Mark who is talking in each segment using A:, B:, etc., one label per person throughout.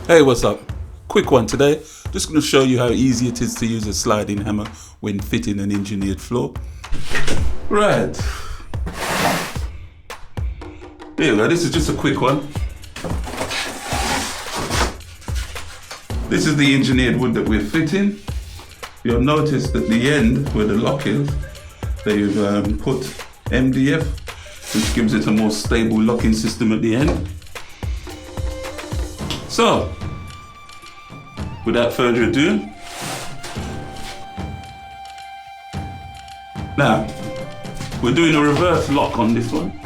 A: Hey, what's up? Quick one today. Just going to show you how easy it is to use a sliding hammer when fitting an engineered floor. Right. Here you go. This is just a quick one. This is the engineered wood that we're fitting. You'll notice that the end where the lock is, they've put MDF, which gives it a more stable locking system at the end. So, without further ado, now we're doing a reverse lock on this one.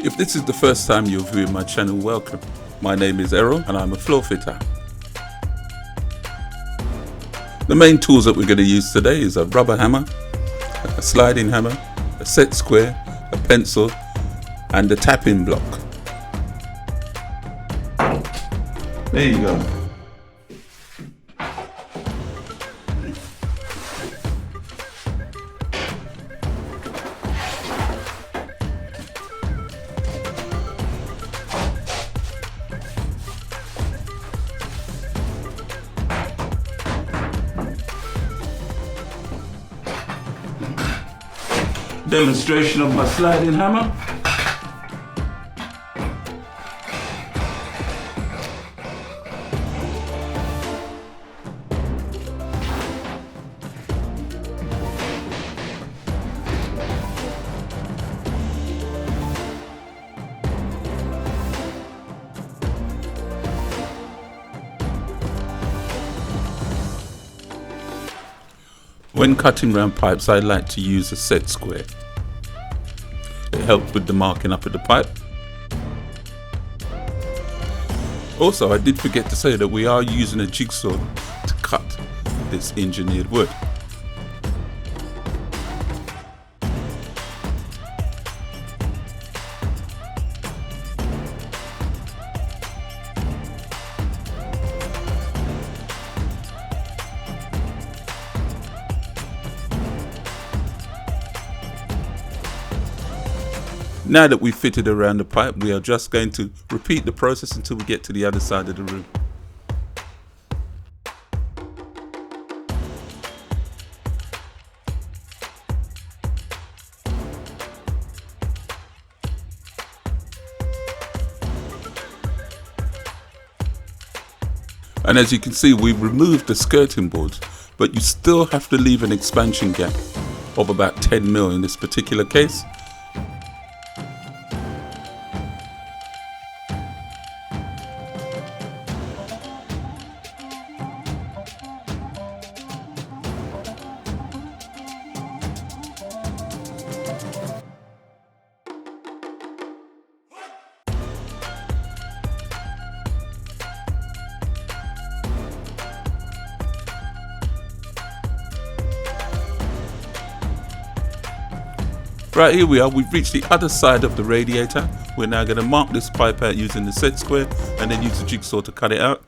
A: If this is the first time you're viewing my channel, welcome. My name is Errol and I'm a floor fitter. The main tools that we're going to use today is a rubber hammer, a sliding hammer, a set square, a pencil and a tapping block. There you go. Demonstration of my sliding hammer. When cutting round pipes, I like to use a set square. It helps with the marking up of the pipe. Also, I did forget to say that we are using a jigsaw to cut this engineered wood. Now that we've fitted around the pipe, we are just going to repeat the process until we get to the other side of the room. And as you can see, we've removed the skirting boards, but you still have to leave an expansion gap of about 10 mm in this particular case. Right, here we are, we've reached the other side of the radiator. We're now going to mark this pipe out using the set square and then use the jigsaw to cut it out.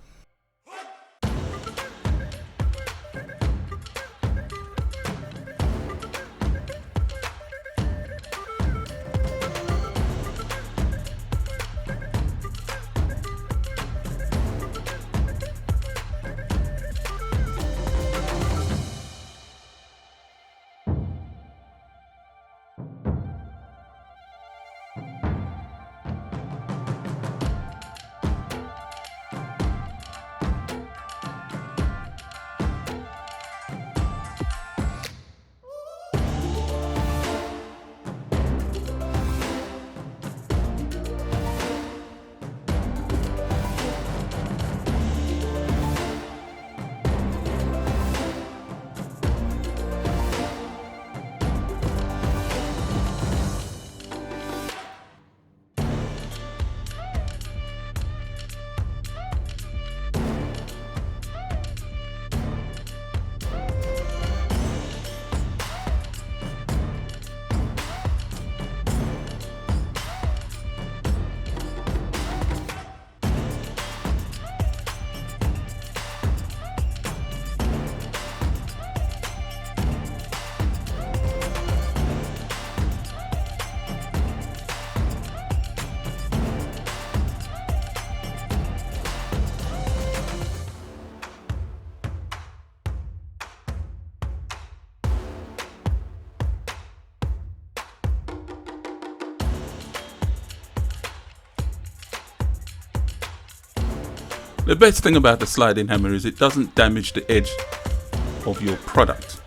A: The best thing about the sliding hammer is it doesn't damage the edge of your product.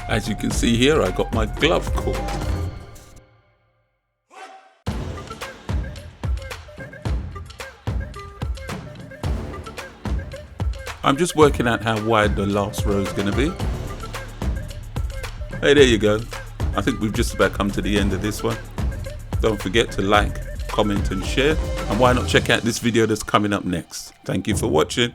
A: As you can see here, I got my glove cord. I'm just working out how wide the last row is going to be. Hey, there you go. I think we've just about come to the end of this one. Don't forget to like, comment and share. And why not check out this video that's coming up next. Thank you for watching.